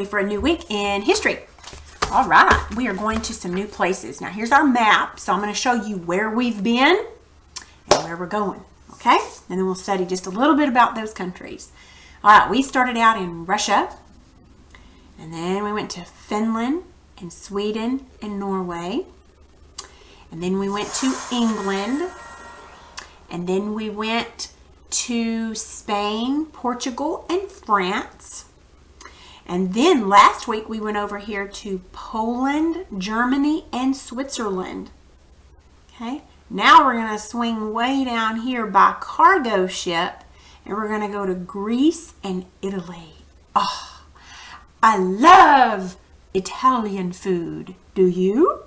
ready for a new week in history. All right, we are going to some new places. Now here's our map, so I'm going to show you where we've been and where we're going, okay? And then we'll study just a little bit about those countries. All right, we started out in Russia, and then we went to Finland and Sweden and Norway, and then we went to England, and then we went to Spain, Portugal, and France. And then last week we went over here to Poland, Germany, and Switzerland. Okay, now we're going to swing way down here by cargo ship, and we're going to go to Greece and Italy. Oh, I love Italian food. Do you?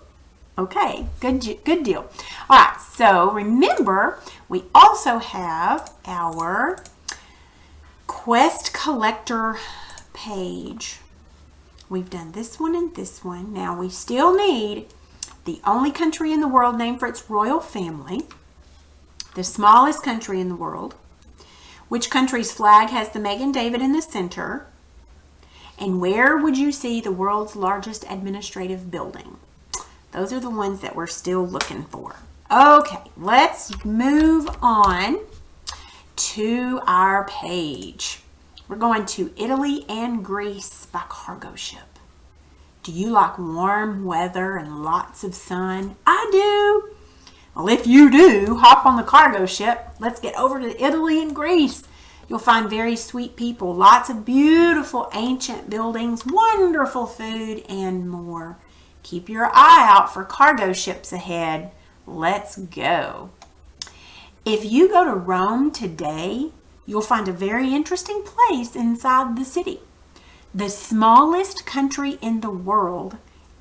Okay, good deal. All right, so remember, we also have our Quest Collector page. We've done this one and this one. Now we still need the only country in the world named for its royal family, the smallest country in the world, which country's flag has the Megan David in the center, and where would you see the world's largest administrative building? Those are the ones that we're still looking for. Okay, let's move on to our page. We're going to Italy and Greece by cargo ship. Do you like warm weather and lots of sun? I do. Well, if you do, hop on the cargo ship. Let's get over to Italy and Greece. You'll find very sweet people, lots of beautiful ancient buildings, wonderful food, and more. Keep your eye out for cargo ships ahead. Let's go. If you go to Rome today, you'll find a very interesting place inside the city. The smallest country in the world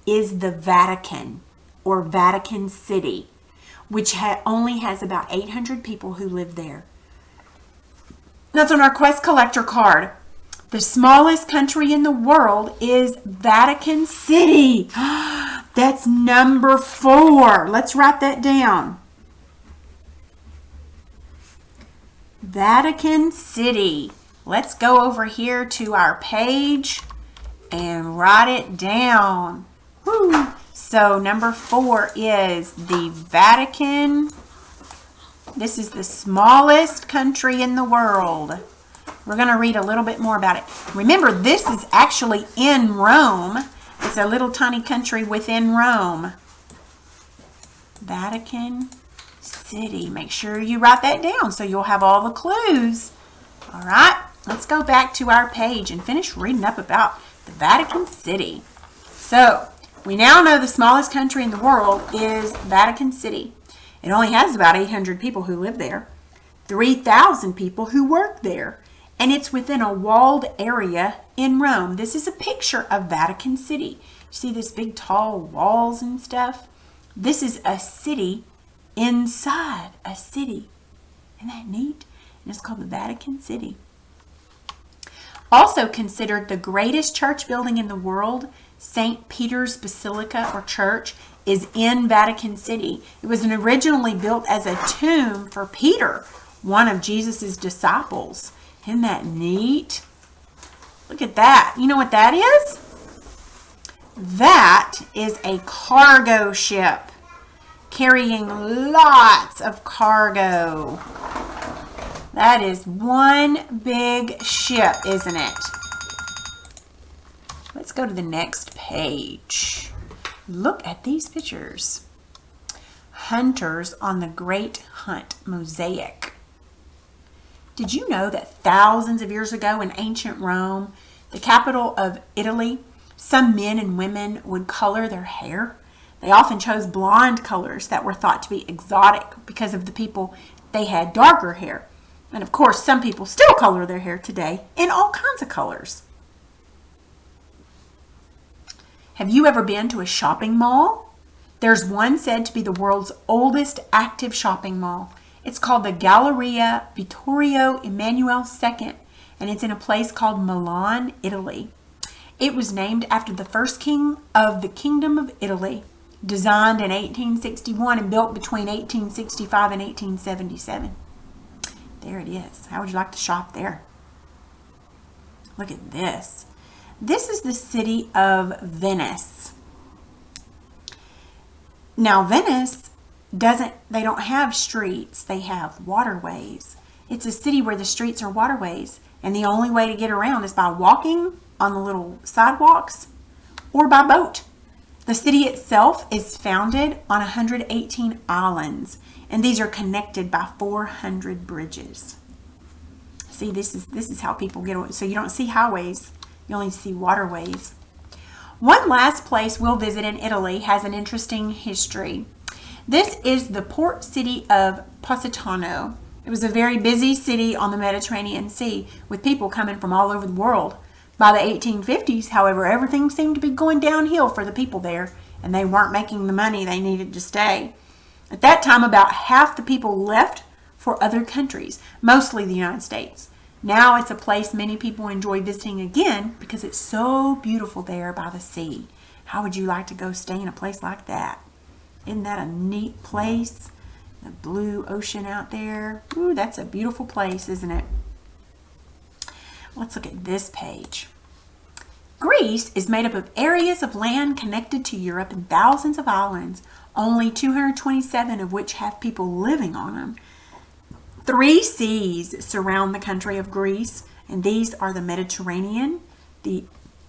is the Vatican, or Vatican City, which only has about 800 people who live there. That's on our Quest Collector card. The smallest country in the world is Vatican City. That's number 4. Let's write that down. Vatican City. Let's go over here to our page and write it down. Woo. So number 4 is the Vatican. This is the smallest country in the world. We're going to read a little bit more about it. Remember, this is actually in Rome. It's a little tiny country within Rome. Vatican City. Make sure you write that down so you'll have all the clues. All right, let's go back to our page and finish reading up about the Vatican City. So, we now know the smallest country in the world is Vatican City. It only has about 800 people who live there, 3,000 people who work there, and it's within a walled area in Rome. This is a picture of Vatican City. See this big tall walls and stuff? This is a city inside a city. Isn't that neat? And it's called the Vatican City. Also considered the greatest church building in the world, St. Peter's Basilica or Church, is in Vatican City. It was originally built as a tomb for Peter, one of Jesus's disciples. Isn't that neat? Look at that. You know what that is? That is a cargo ship carrying lots of cargo. That is one big ship, isn't it? Let's go to the next page. Look at these pictures. Hunters on the Great Hunt Mosaic. Did you know that thousands of years ago in ancient Rome, the capital of Italy, some men and women would color their hair? They often chose blonde colors that were thought to be exotic because of the people they had darker hair. And of course, some people still color their hair today in all kinds of colors. Have you ever been to a shopping mall? There's one said to be the world's oldest active shopping mall. It's called the Galleria Vittorio Emanuele II, and it's in a place called Milan, Italy. It was named after the first king of the Kingdom of Italy, designed in 1861 and built between 1865 and 1877. There it is. How would you like to shop there? Look at this. This is the city of Venice. Now Venice they don't have streets, they have waterways. It's a city where the streets are waterways, and the only way to get around is by walking on the little sidewalks or by boat. The city itself is founded on 118 islands, and these are connected by 400 bridges. See, this is how people get away. So you don't see highways, you only see waterways. One last place we'll visit in Italy has an interesting history. This is the port city of Positano. It was a very busy city on the Mediterranean Sea with people coming from all over the world. By the 1850s, however, everything seemed to be going downhill for the people there, and they weren't making the money they needed to stay. At that time, about half the people left for other countries, mostly the United States. Now it's a place many people enjoy visiting again because it's so beautiful there by the sea. How would you like to go stay in a place like that? Isn't that a neat place? The blue ocean out there. Ooh, that's a beautiful place, isn't it? Let's look at this page. Greece is made up of areas of land connected to Europe and thousands of islands, only 227 of which have people living on them. 3 seas surround the country of Greece, and these are the Mediterranean, the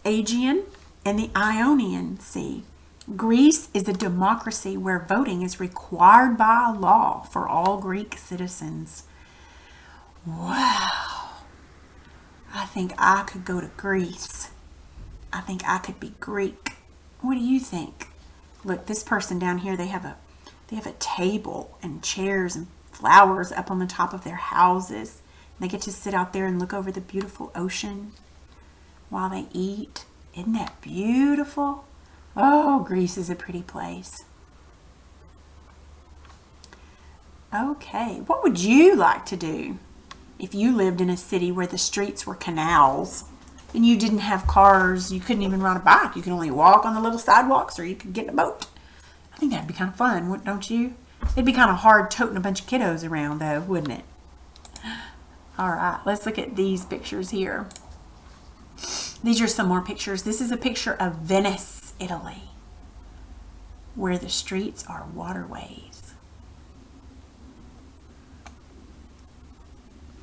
Aegean, and the Ionian Sea. Greece is a democracy where voting is required by law for all Greek citizens. Wow. I think I could go to Greece. I think I could be Greek. What do you think? Look, this person down here, they have a table and chairs and flowers up on the top of their houses. They get to sit out there and look over the beautiful ocean while they eat. Isn't that beautiful? Oh, Greece is a pretty place. Okay, what would you like to do if you lived in a city where the streets were canals and you didn't have cars? You couldn't even ride a bike. You could only walk on the little sidewalks, or you could get in a boat. I think that'd be kind of fun, don't you? It'd be kind of hard toting a bunch of kiddos around, though, wouldn't it? All right, let's look at these pictures here. These are some more pictures. This is a picture of Venice, Italy, where the streets are waterways.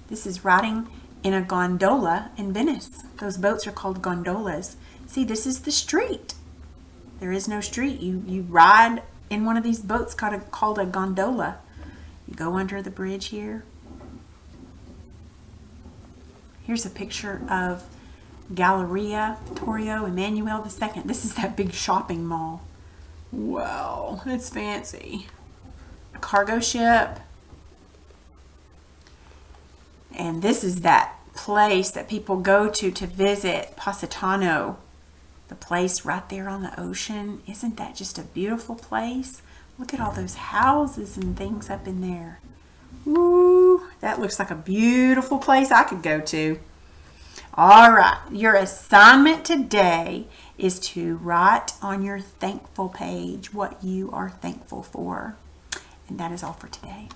This is riding in a gondola in Venice. Those boats are called gondolas. See, this is the street. There is no street. You ride in one of these boats called a gondola. You go under the bridge here. Here's a picture of Galleria Vittorio Emanuele II. This is that big shopping mall. Wow, it's fancy. A cargo ship. And this is that place that people go to visit, Positano. The place right there on the ocean. Isn't that just a beautiful place? Look at all those houses and things up in there. Ooh, that looks like a beautiful place I could go to. All right, your assignment today is to write on your thankful page what you are thankful for. And that is all for today.